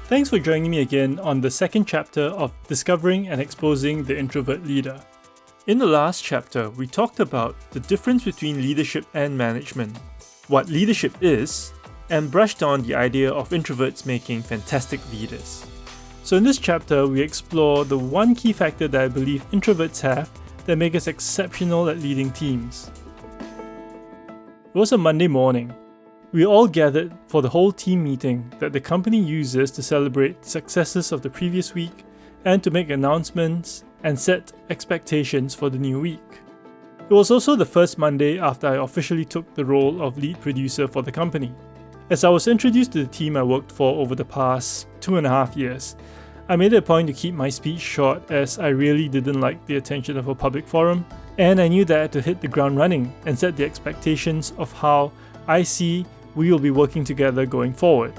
Thanks for joining me again on the second chapter of Discovering and Exposing the Introvert Leader. In the last chapter, we talked about the difference between leadership and management, what leadership is, and brushed on the idea of introverts making fantastic leaders. So in this chapter, we explore the one key factor that I believe introverts have that make us exceptional at leading teams. It was a Monday morning. We all gathered for the whole team meeting that the company uses to celebrate the successes of the previous week and to make announcements and set expectations for the new week. It was also the first Monday after I officially took the role of lead producer for the company. As I was introduced to the team I worked for over the past 2.5 years, I made it a point to keep my speech short as I really didn't like the attention of a public forum, and I knew that I had to hit the ground running and set the expectations of how I see we will be working together going forward.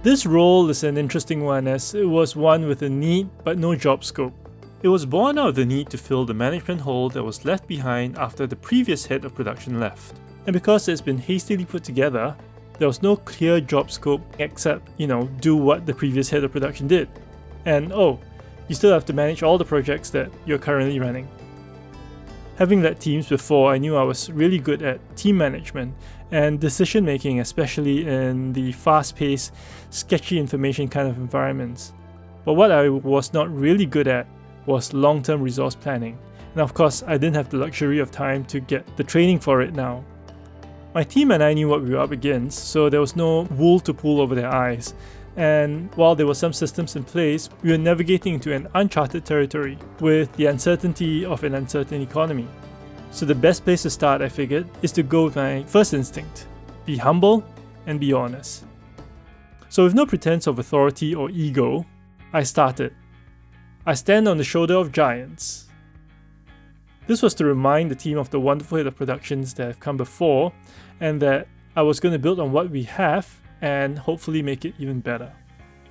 This role is an interesting one as it was one with a need but no job scope. It was born out of the need to fill the management hole that was left behind after the previous head of production left. And because it's been hastily put together, there was no clear job scope except, do what the previous head of production did. And you still have to manage all the projects that you're currently running. Having led teams before, I knew I was really good at team management and decision making, especially in the fast-paced, sketchy information kind of environments. But what I was not really good at was long-term resource planning. And of course, I didn't have the luxury of time to get the training for it now. My team and I knew what we were up against, so there was no wool to pull over their eyes. And while there were some systems in place, we were navigating into an uncharted territory with the uncertainty of an uncertain economy. So the best place to start, I figured, is to go with my first instinct: be humble and be honest. So with no pretense of authority or ego, I started. I stand on the shoulder of giants. This was to remind the team of the wonderful head of productions that have come before, and that I was going to build on what we have and hopefully make it even better.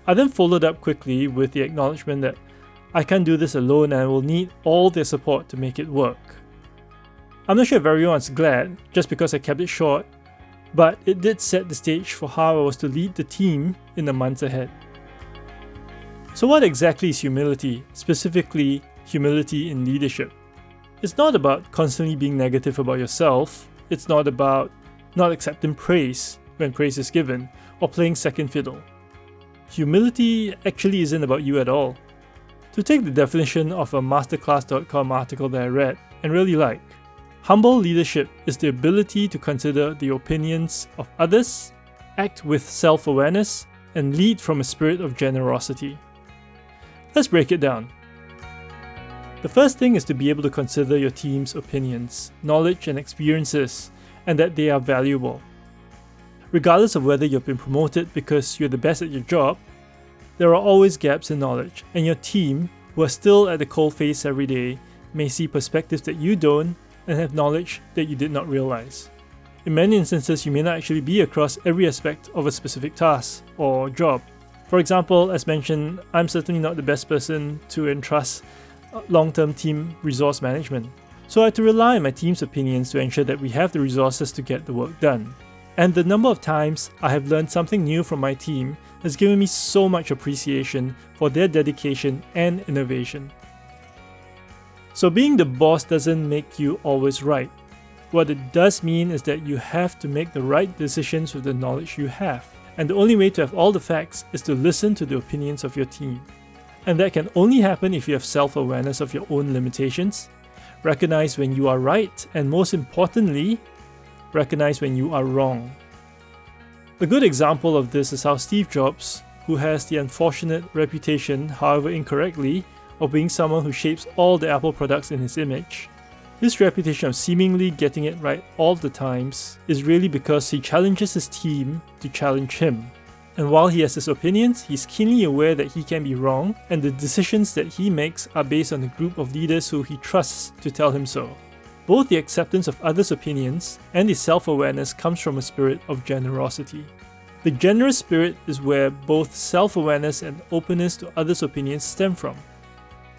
I then followed up quickly with the acknowledgement that I can't do this alone and I will need all their support to make it work. I'm not sure if everyone's glad just because I kept it short, but it did set the stage for how I was to lead the team in the months ahead. So what exactly is humility, specifically humility in leadership? It's not about constantly being negative about yourself. It's not about not accepting praise when praise is given, or playing second fiddle. Humility actually isn't about you at all. To take the definition of a masterclass.com article that I read and really like, humble leadership is the ability to consider the opinions of others, act with self-awareness, and lead from a spirit of generosity. Let's break it down. The first thing is to be able to consider your team's opinions, knowledge, and experiences, and that they are valuable. Regardless of whether you've been promoted because you're the best at your job, there are always gaps in knowledge, and your team, who are still at the coalface every day, may see perspectives that you don't and have knowledge that you did not realize. In many instances, you may not actually be across every aspect of a specific task or job. For example, as mentioned, I'm certainly not the best person to entrust long-term team resource management. So I had to rely on my team's opinions to ensure that we have the resources to get the work done. And the number of times I have learned something new from my team has given me so much appreciation for their dedication and innovation. So being the boss doesn't make you always right. What it does mean is that you have to make the right decisions with the knowledge you have. And the only way to have all the facts is to listen to the opinions of your team. And that can only happen if you have self-awareness of your own limitations, recognize when you are right, and most importantly, recognize when you are wrong. A good example of this is how Steve Jobs, who has the unfortunate reputation, however incorrectly, of being someone who shapes all the Apple products in his image, his reputation of seemingly getting it right all the times is really because he challenges his team to challenge him. And while he has his opinions, he's keenly aware that he can be wrong, and the decisions that he makes are based on a group of leaders who he trusts to tell him so. Both the acceptance of others' opinions and the self-awareness comes from a spirit of generosity. The generous spirit is where both self-awareness and openness to others' opinions stem from.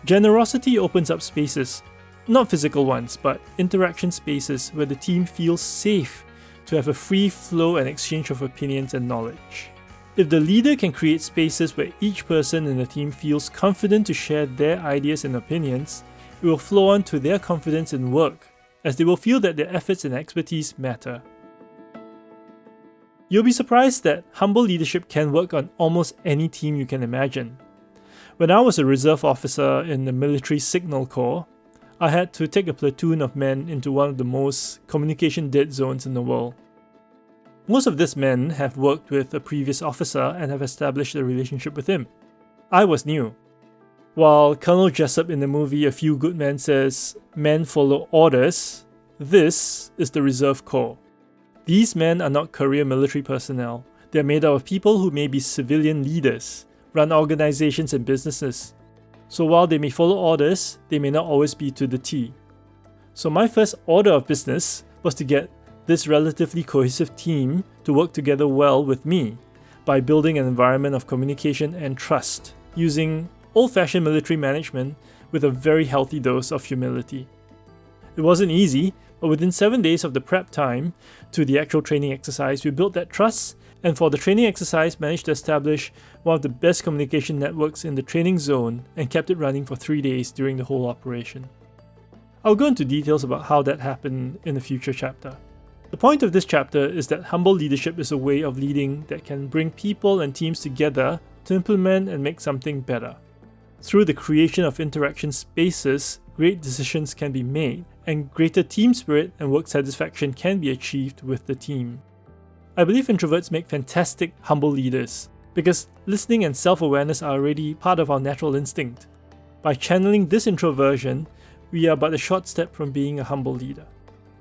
Generosity opens up spaces, not physical ones, but interaction spaces where the team feels safe to have a free flow and exchange of opinions and knowledge. If the leader can create spaces where each person in the team feels confident to share their ideas and opinions, it will flow on to their confidence in work, as they will feel that their efforts and expertise matter. You'll be surprised that humble leadership can work on almost any team you can imagine. When I was a reserve officer in the military signal corps, I had to take a platoon of men into one of the most communication dead zones in the world. Most of these men have worked with a previous officer and have established a relationship with him. I was new. While Colonel Jessup in the movie A Few Good Men says, "Men follow orders," this is the Reserve Corps. These men are not career military personnel. They are made up of people who may be civilian leaders, run organizations and businesses. So while they may follow orders, they may not always be to the T. So my first order of business was to get this relatively cohesive team to work together well with me by building an environment of communication and trust, using old-fashioned military management with a very healthy dose of humility. It wasn't easy, but within 7 days of the prep time to the actual training exercise, we built that trust, and for the training exercise managed to establish one of the best communication networks in the training zone and kept it running for 3 days during the whole operation. I'll go into details about how that happened in a future chapter. The point of this chapter is that humble leadership is a way of leading that can bring people and teams together to implement and make something better. Through the creation of interaction spaces, great decisions can be made, and greater team spirit and work satisfaction can be achieved with the team. I believe introverts make fantastic humble leaders, because listening and self-awareness are already part of our natural instinct. By channeling this introversion, we are but a short step from being a humble leader.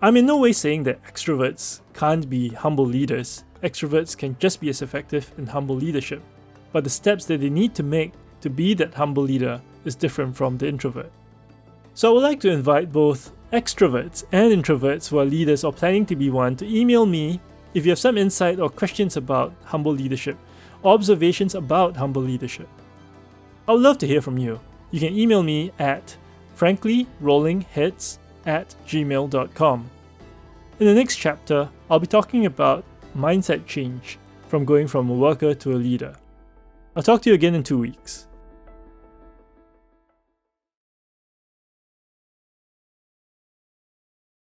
I'm in no way saying that extroverts can't be humble leaders. Extroverts can just be as effective in humble leadership, but the steps that they need to make to be that humble leader is different from the introvert. So I would like to invite both extroverts and introverts who are leaders or planning to be one to email me if you have some insight or questions about humble leadership or observations about humble leadership. I would love to hear from you. You can email me at franklyrollingheads@gmail.com. In the next chapter, I'll be talking about mindset change from going from a worker to a leader. I'll talk to you again in 2 weeks.